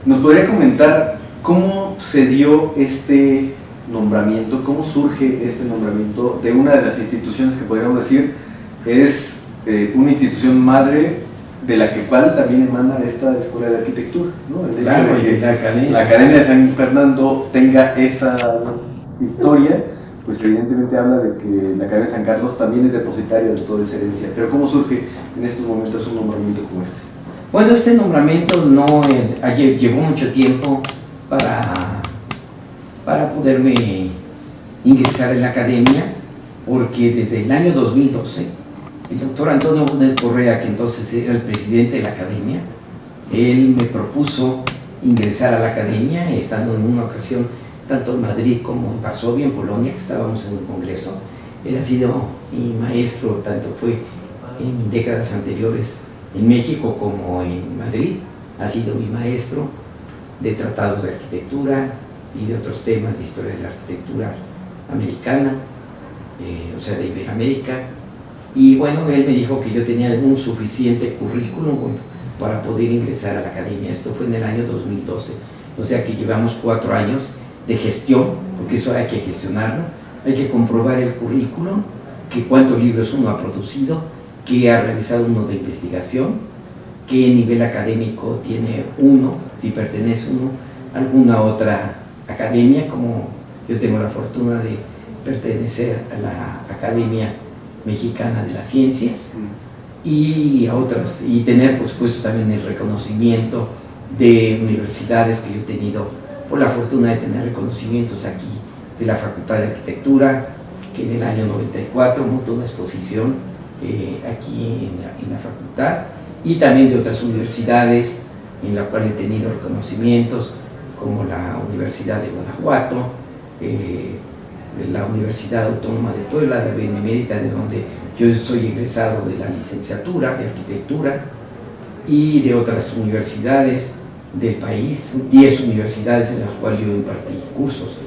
¿Nos podría comentar cómo se dio este nombramiento, cómo surge este nombramiento de una de las instituciones que podríamos decir es una institución madre de la que también emana esta Escuela de Arquitectura, ¿no? El hecho de que la Academia de San Fernando tenga esa historia, pues evidentemente habla de que la Academia de San Carlos también es depositaria de toda esa herencia. Pero ¿cómo surge en estos momentos un nombramiento como este? Bueno, este nombramiento llevó mucho tiempo para poderme ingresar en la academia, porque desde el año 2012, el doctor Antonio Bonés Correa, que entonces era el presidente de la academia, él me propuso ingresar a la academia, estando en una ocasión tanto en Madrid como en Varsovia, en Polonia, que estábamos en un congreso. Él ha sido mi maestro, tanto fue en décadas anteriores en México como en Madrid, ha sido mi maestro de tratados de arquitectura y de otros temas de historia de la arquitectura americana, o sea, de Iberoamérica. Y bueno, él me dijo que yo tenía un suficiente currículum para poder ingresar a la academia. Esto fue en el año 2012, o sea que llevamos 4 años de gestión, porque eso hay que gestionarlo, hay que comprobar el currículum, que cuántos libros uno ha producido, que ha realizado uno de investigación, qué nivel académico tiene uno, si pertenece uno a alguna otra academia, como yo tengo la fortuna de pertenecer a la Academia Mexicana de las Ciencias, y a otras, y tener por supuesto también el reconocimiento de universidades que yo he tenido, por la fortuna de tener reconocimientos aquí de la Facultad de Arquitectura, que en el año 94 montó una exposición aquí en la facultad, y también de otras universidades en la cual he tenido reconocimientos, como la Universidad de Guanajuato, la Universidad Autónoma de Puebla, de Benemérita, de donde yo soy egresado de la licenciatura de arquitectura, y de otras universidades del país, 10 universidades en las cuales yo impartí cursos.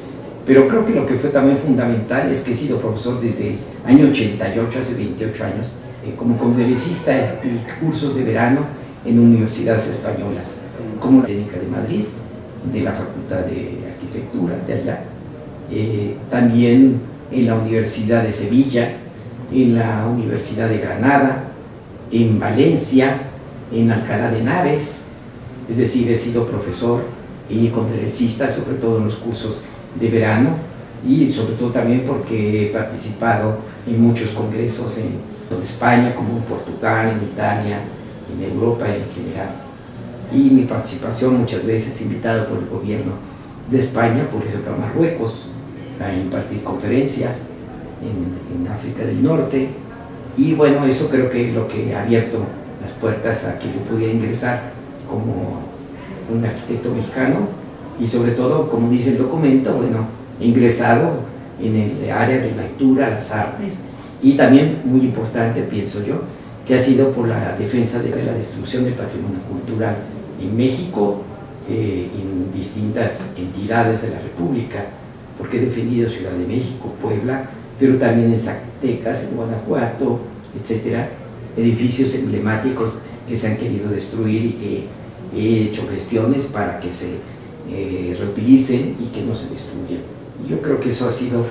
Pero creo que lo que fue también fundamental es que he sido profesor desde el año 88, hace 28 años, como conferencista y cursos de verano en universidades españolas, como la Técnica de Madrid, de la Facultad de Arquitectura de allá, también en la Universidad de Sevilla, en la Universidad de Granada, en Valencia, en Alcalá de Henares. Es decir, he sido profesor y conferencista, sobre todo en los cursos de verano, y sobre todo también porque he participado en muchos congresos en España, como en Portugal, en Italia, en Europa en general. Y mi participación muchas veces invitado por el gobierno de España, por ejemplo a Marruecos, a impartir conferencias en África del Norte. Y bueno, eso creo que es lo que ha abierto las puertas a que yo pudiera ingresar como un arquitecto mexicano, y sobre todo, como dice el documento, bueno, he ingresado en el área de lectura, las artes, y también muy importante, pienso yo, que ha sido por la defensa de la destrucción del patrimonio cultural en México, en distintas entidades de la República, porque he defendido Ciudad de México, Puebla, pero también en Zacatecas, en Guanajuato, etcétera, edificios emblemáticos que se han querido destruir y que he hecho gestiones para que se reutilicen y que no se destruyan. Yo creo que eso ha sido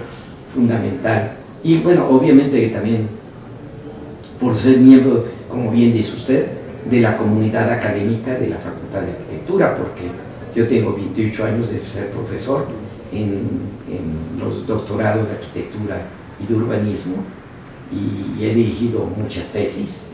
fundamental. Y bueno, obviamente que también por ser miembro, como bien dice usted, de la comunidad académica de la Facultad de Arquitectura, porque yo tengo 28 años de ser profesor en los doctorados de arquitectura y de urbanismo, y he dirigido muchas tesis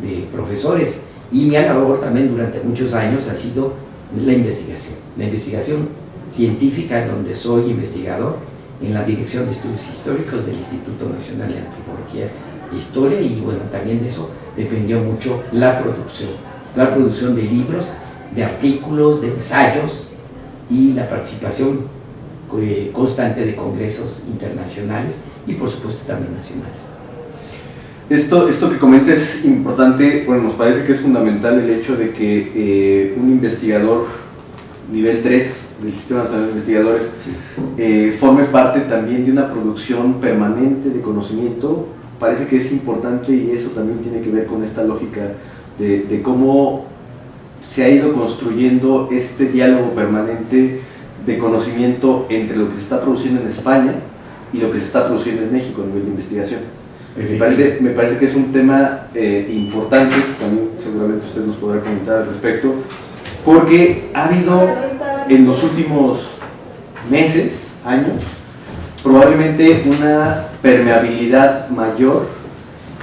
de profesores, y mi labor también durante muchos años ha sido la investigación científica, donde soy investigador en la Dirección de Estudios Históricos del Instituto Nacional de Antropología e Historia, y bueno, también de eso dependió mucho la producción de libros, de artículos, de ensayos, y la participación constante de congresos internacionales y por supuesto también nacionales. Esto que comenta es importante. Bueno, nos parece que es fundamental el hecho de que un investigador nivel 3 del Sistema Nacional de Investigadores sí, forme parte también de una producción permanente de conocimiento. Parece que es importante, y eso también tiene que ver con esta lógica de cómo se ha ido construyendo este diálogo permanente de conocimiento entre lo que se está produciendo en España y lo que se está produciendo en México a nivel de investigación. Me parece que es un tema importante, también seguramente usted nos podrá comentar al respecto, porque ha habido en los últimos meses, años, probablemente una permeabilidad mayor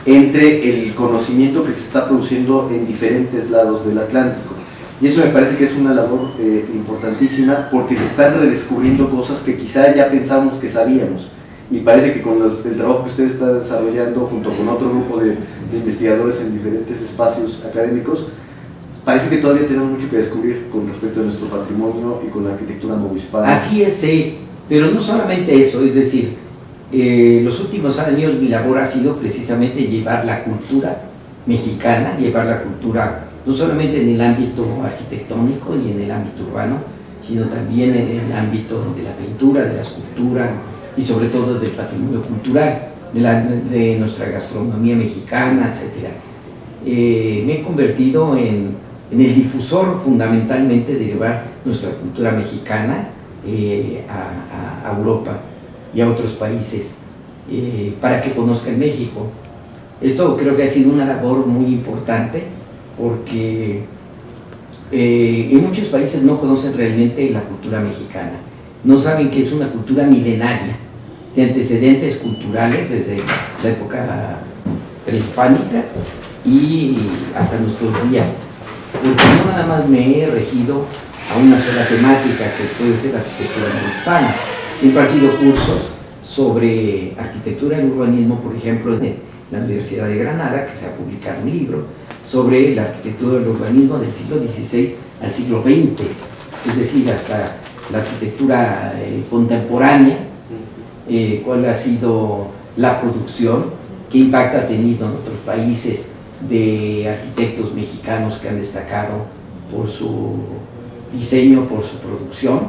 entre el conocimiento que se está produciendo en diferentes lados del Atlántico. Y eso me parece que es una labor importantísima, porque se están redescubriendo cosas que quizá ya pensábamos que sabíamos. Y parece que con el trabajo que usted está desarrollando junto con otro grupo de investigadores en diferentes espacios académicos, parece que todavía tenemos mucho que descubrir con respecto a nuestro patrimonio y con la arquitectura novohispana. Así es, pero no solamente eso, es decir, los últimos años mi labor ha sido precisamente llevar la cultura mexicana, llevar la cultura no solamente en el ámbito arquitectónico y en el ámbito urbano, sino también en el ámbito de la pintura, de la escultura y sobre todo del patrimonio cultural, de nuestra gastronomía mexicana, etc. Me he convertido en el difusor fundamentalmente de llevar nuestra cultura mexicana a Europa y a otros países para que conozcan México. Esto creo que ha sido una labor muy importante, porque en muchos países no conocen realmente la cultura mexicana, no saben que es una cultura milenaria, de antecedentes culturales desde la época prehispánica y hasta nuestros días, porque no nada más me he regido a una sola temática, que puede ser la arquitectura novohispana. He impartido cursos sobre arquitectura y urbanismo, por ejemplo, en la Universidad de Granada, que se ha publicado un libro sobre la arquitectura y urbanismo del siglo XVI al siglo XX, es decir, hasta la arquitectura contemporánea, cuál ha sido la producción, qué impacto ha tenido en otros países de arquitectos mexicanos que han destacado por su diseño, por su producción,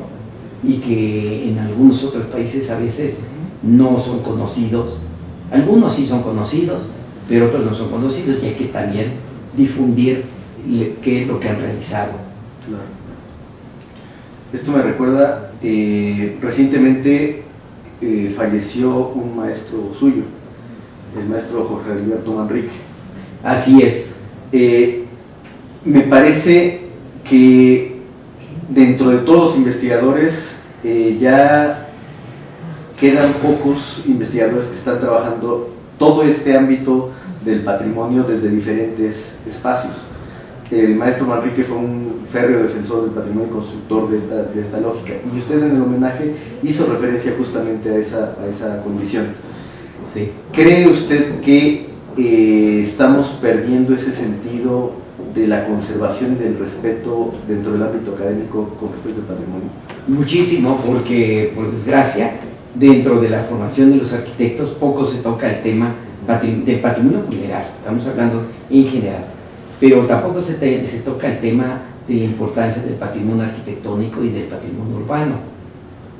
y que en algunos otros países a veces no son conocidos. Algunos sí son conocidos, pero otros no son conocidos, y hay que también difundir qué es lo que han realizado. Claro. Esto me recuerda, recientemente falleció un maestro suyo, el maestro Jorge Alberto Manrique. Así es. Me parece que dentro de todos los investigadores ya quedan pocos investigadores que están trabajando todo este ámbito del patrimonio desde diferentes espacios. El maestro Manrique fue un férreo defensor del patrimonio y constructor de esta lógica, y usted en el homenaje hizo referencia justamente a esa condición. Sí. ¿Cree usted que estamos perdiendo ese sentido de la conservación y del respeto dentro del ámbito académico con respecto al patrimonio? Muchísimo, porque por desgracia dentro de la formación de los arquitectos poco se toca el tema del patrimonio general, estamos hablando en general, pero tampoco se toca el tema de la importancia del patrimonio arquitectónico y del patrimonio urbano.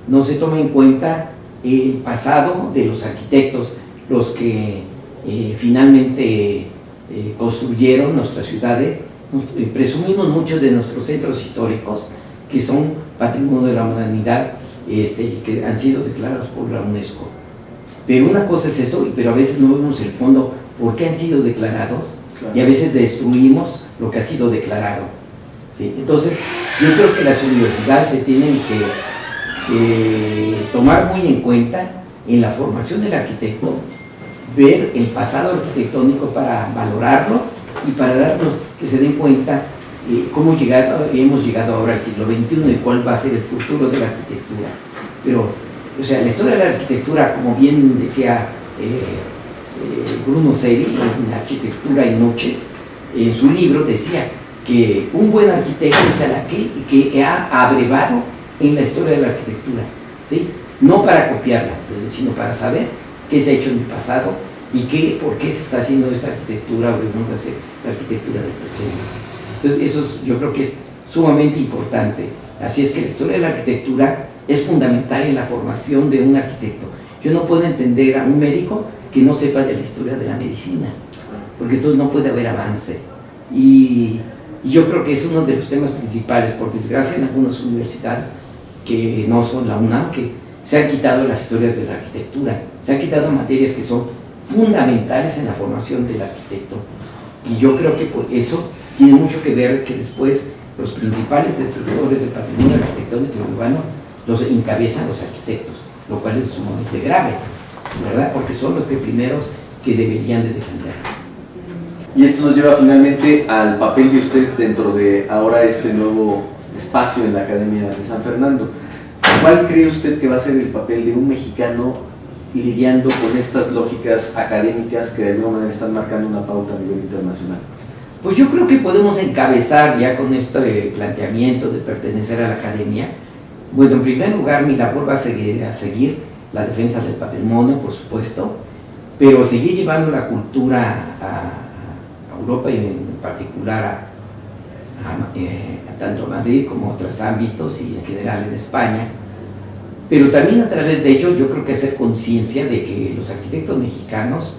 No se toma en cuenta el pasado de los arquitectos, los que finalmente construyeron nuestras ciudades. Presumimos mucho de nuestros centros históricos, que son patrimonio de la humanidad, que han sido declarados por la UNESCO. Pero una cosa es eso, pero a veces no vemos el fondo, por qué han sido declarados, claro. Y a veces destruimos lo que ha sido declarado, ¿sí? Entonces, yo creo que las universidades se tienen que tomar muy en cuenta en la formación del arquitecto, ver el pasado arquitectónico para valorarlo y para darnos que se den cuenta cómo hemos llegado ahora al siglo XXI y cuál va a ser el futuro de la arquitectura. Pero, o sea, la historia de la arquitectura, como bien decía Bruno Sevi, en Arquitectura y Noche, en su libro decía que un buen arquitecto es aquel que ha abrevado en la historia de la arquitectura, ¿sí? No para copiarla, sino para saber qué se ha hecho en el pasado y por qué se está haciendo esta arquitectura, o debemos hacer la arquitectura del presente. Entonces, eso yo creo que es sumamente importante. Así es que la historia de la arquitectura es fundamental en la formación de un arquitecto. Yo no puedo entender a un médico que no sepa de la historia de la medicina, porque entonces no puede haber avance. Y Y yo creo que es uno de los temas principales, por desgracia, en algunas universidades que no son la UNAM, que se han quitado las historias de la arquitectura, se han quitado materias que son fundamentales en la formación del arquitecto. Y yo creo que por eso tiene mucho que ver que después los principales destructores del patrimonio arquitectónico y urbano los encabezan los arquitectos, lo cual es sumamente grave, ¿verdad? Porque son los primeros que deberían de defender. Y esto nos lleva finalmente al papel de usted dentro de ahora este nuevo espacio en la Academia de San Fernando. ¿Cuál cree usted que va a ser el papel de un mexicano lidiando con estas lógicas académicas que de alguna manera están marcando una pauta a nivel internacional? Pues yo creo que podemos encabezar ya con este planteamiento de pertenecer a la academia. Bueno, en primer lugar, mi labor va a seguir la defensa del patrimonio, por supuesto, pero seguir llevando la cultura a Europa y en particular a tanto Madrid como a otros ámbitos y en general en España. Pero también a través de ello yo creo que hacer conciencia de que los arquitectos mexicanos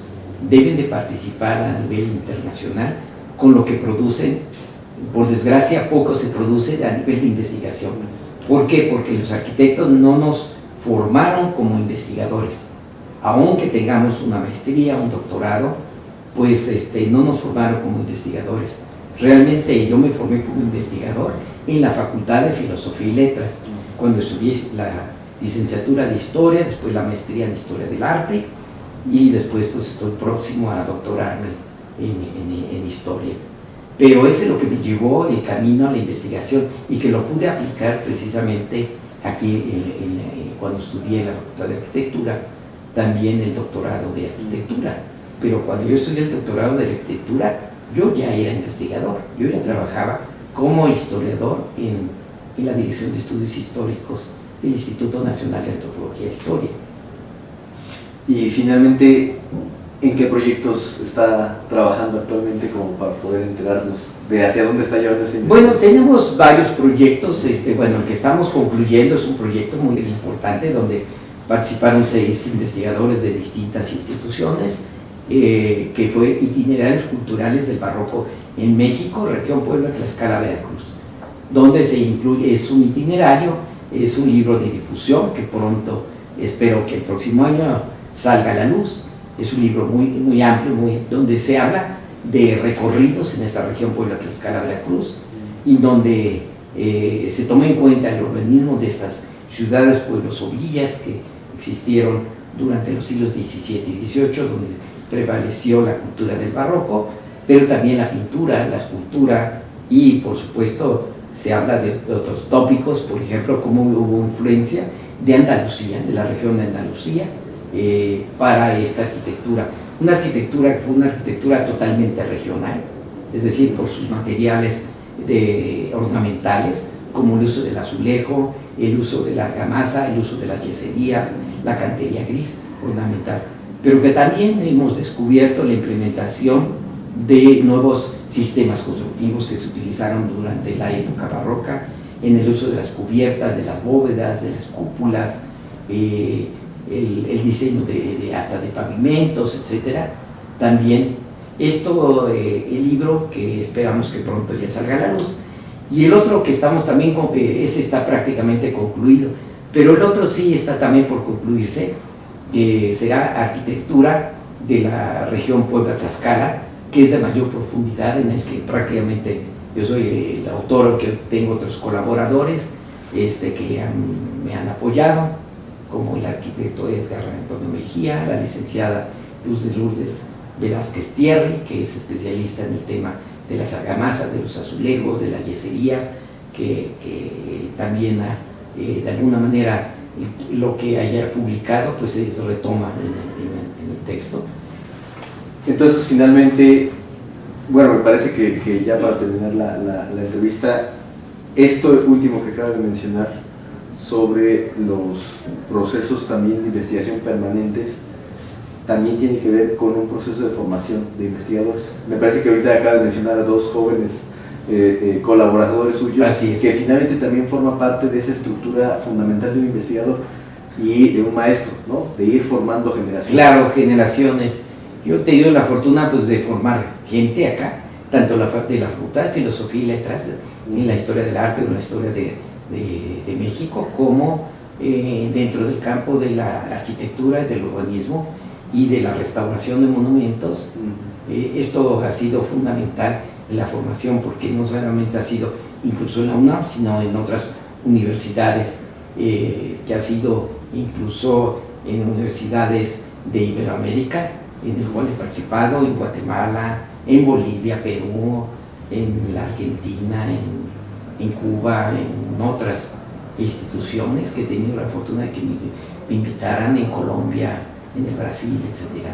deben de participar a nivel internacional con lo que producen. Por desgracia poco se produce a nivel de investigación. ¿Por qué? Porque los arquitectos no nos formaron como investigadores. Aunque tengamos una maestría, un doctorado, pues no nos formaron como investigadores. Realmente yo me formé como investigador en la Facultad de Filosofía y Letras, cuando estudié la licenciatura de Historia, después la maestría en Historia del Arte, y después pues estoy próximo a doctorarme en Historia. Pero ese es lo que me llevó el camino a la investigación y que lo pude aplicar precisamente aquí cuando estudié en la Facultad de Arquitectura, también el doctorado de Arquitectura. Pero cuando yo estudié el doctorado de Arquitectura, yo ya era investigador, yo ya trabajaba como historiador en la Dirección de Estudios Históricos del Instituto Nacional de Antropología e Historia. Y finalmente, ¿en qué proyectos está trabajando actualmente como para poder enterarnos de hacia dónde está llevando ese investigación? Bueno, tenemos varios proyectos, el que estamos concluyendo es un proyecto muy importante donde participaron 6 investigadores de distintas instituciones, que fue Itinerarios Culturales del Barroco en México, región Puebla, Tlaxcala, Veracruz, donde se incluye, es un itinerario, es un libro de difusión que pronto, espero que el próximo año salga a la luz. Es un libro muy, muy amplio, donde se habla de recorridos en esta región Puebla, Tlaxcala, Veracruz, y donde se toma en cuenta el urbanismo de estas ciudades, pueblos o villas que existieron durante los siglos XVII y XVIII, donde prevaleció la cultura del barroco, pero también la pintura, la escultura, y por supuesto se habla de otros tópicos, por ejemplo, cómo hubo influencia de Andalucía, de la región de Andalucía, para esta arquitectura. Una arquitectura que fue una arquitectura totalmente regional, es decir, por sus materiales ornamentales, como el uso del azulejo, el uso de la argamasa, el uso de las yeserías, la cantería gris ornamental, pero que también hemos descubierto la implementación de nuevos sistemas constructivos que se utilizaron durante la época barroca, en el uso de las cubiertas, de las bóvedas, de las cúpulas, el diseño hasta de pavimentos, etcétera. También esto, el libro que esperamos que pronto ya salga a la luz, y el otro que estamos también, ese está prácticamente concluido, pero el otro sí está también por concluirse, será Arquitectura de la región Puebla-Tlaxcala, que es de mayor profundidad, en el que prácticamente yo soy el autor, aunque tengo otros colaboradores que me han apoyado, como el arquitecto Edgar Antonio Mejía, la licenciada Luz de Lourdes Velázquez Thierry, que es especialista en el tema de las argamasas, de los azulejos, de las yeserías, que también de alguna manera lo que haya publicado pues se retoma en el texto. Entonces finalmente, bueno, me parece que ya para terminar la entrevista, esto último que acabas de mencionar sobre los procesos también de investigación permanentes también tiene que ver con un proceso de formación de investigadores. Me parece que ahorita acabas de mencionar a 2 jóvenes colaboradores suyos que finalmente también forman parte de esa estructura fundamental de un investigador y de un maestro, ¿no? De ir formando generaciones. Claro, generaciones. Yo he tenido la fortuna pues de formar gente acá tanto de la Facultad de Filosofía y Letras, en la historia del arte o en la historia de México, como dentro del campo de la arquitectura, del urbanismo y de la restauración de monumentos. Esto ha sido fundamental en la formación, porque no solamente ha sido incluso en la UNAM, sino en otras universidades, que ha sido incluso en universidades de Iberoamérica, en el cual he participado, en Guatemala, en Bolivia, Perú, en la Argentina, en Cuba, en otras instituciones que he tenido la fortuna de que me invitaran, en Colombia, en el Brasil, etc.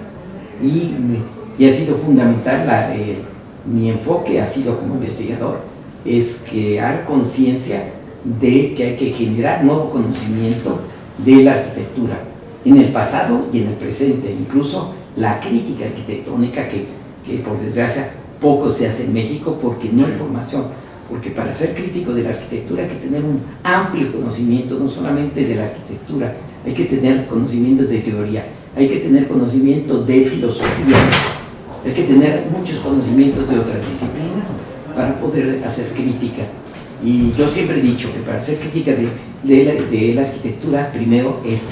Y ha sido fundamental, mi enfoque ha sido como investigador, es crear conciencia de que hay que generar nuevo conocimiento de la arquitectura en el pasado y en el presente, incluso la crítica arquitectónica que por desgracia poco se hace en México porque no hay formación, porque para ser crítico de la arquitectura hay que tener un amplio conocimiento, no solamente de la arquitectura, hay que tener conocimiento de teoría, hay que tener conocimiento de filosofía, hay que tener muchos conocimientos de otras disciplinas para poder hacer crítica. Y yo siempre he dicho que para hacer crítica de la arquitectura, primero es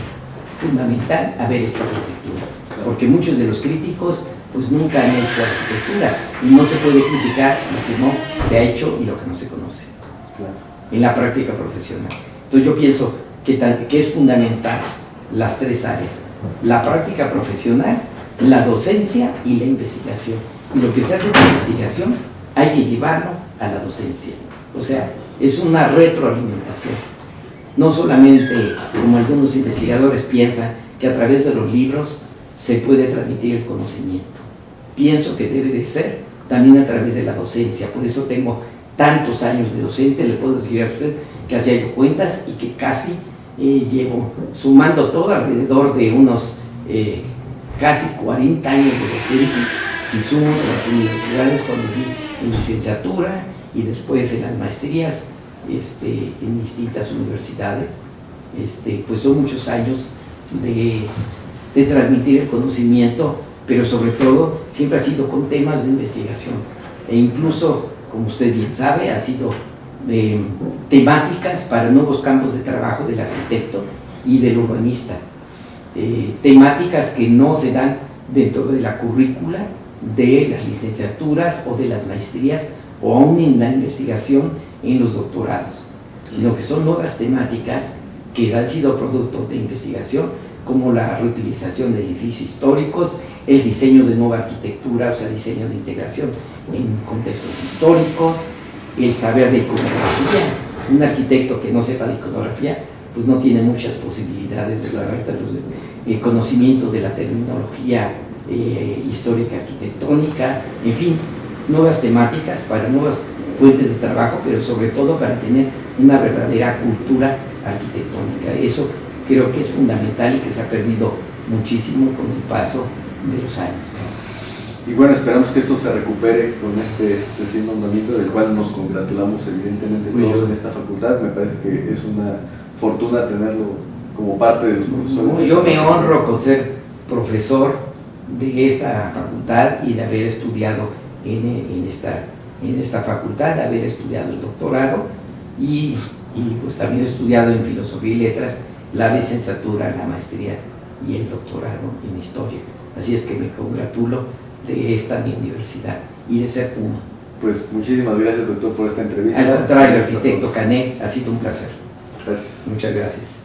fundamental haber hecho arquitectura, porque muchos de los críticos pues nunca han hecho arquitectura y no se puede criticar lo que no se ha hecho y lo que no se conoce en la práctica profesional. Entonces yo pienso que es fundamental las tres áreas: la práctica profesional, la docencia y la investigación. Y lo que se hace en la investigación hay que llevarlo a la docencia. O sea, es una retroalimentación. No solamente, como algunos investigadores piensan, que a través de los libros se puede transmitir el conocimiento. Pienso que debe de ser también a través de la docencia. Por eso tengo tantos años de docente. Le puedo decir a usted que hacía yo cuentas y que casi llevo, sumando todo, alrededor de unos casi 40 años de docente, si sumo las universidades cuando di en licenciatura y después en las maestrías en distintas universidades. Pues son muchos años de transmitir el conocimiento, pero sobre todo siempre ha sido con temas de investigación, e incluso, como usted bien sabe, ha sido temáticas para nuevos campos de trabajo del arquitecto y del urbanista, temáticas que no se dan dentro de la currícula de las licenciaturas o de las maestrías, o aún en la investigación en los doctorados, sino que son nuevas temáticas que han sido producto de investigación, como la reutilización de edificios históricos, el diseño de nueva arquitectura, o sea, diseño de integración en contextos históricos, el saber de iconografía. Un arquitecto que no sepa de iconografía, pues no tiene muchas posibilidades de saber el conocimiento de la terminología histórica arquitectónica, en fin, nuevas temáticas para nuevas fuentes de trabajo, pero sobre todo para tener una verdadera cultura arquitectónica. Eso creo que es fundamental y que se ha perdido muchísimo con el paso de los años. Y bueno, esperamos que esto se recupere con este recién nombramiento, del cual nos congratulamos evidentemente todos en esta facultad. Me parece que es una fortuna tenerlo como parte de los profesores. Yo me honro con ser profesor de esta facultad y de haber estudiado en esta facultad, de haber estudiado el doctorado y pues también he estudiado en Filosofía y Letras, la licenciatura, la maestría y el doctorado en Historia. Así es que me congratulo de esta mi universidad y de ser uno. Pues muchísimas gracias, doctor, por esta entrevista. Al contrario, arquitecto Canet, ha sido un placer. Gracias. Muchas gracias.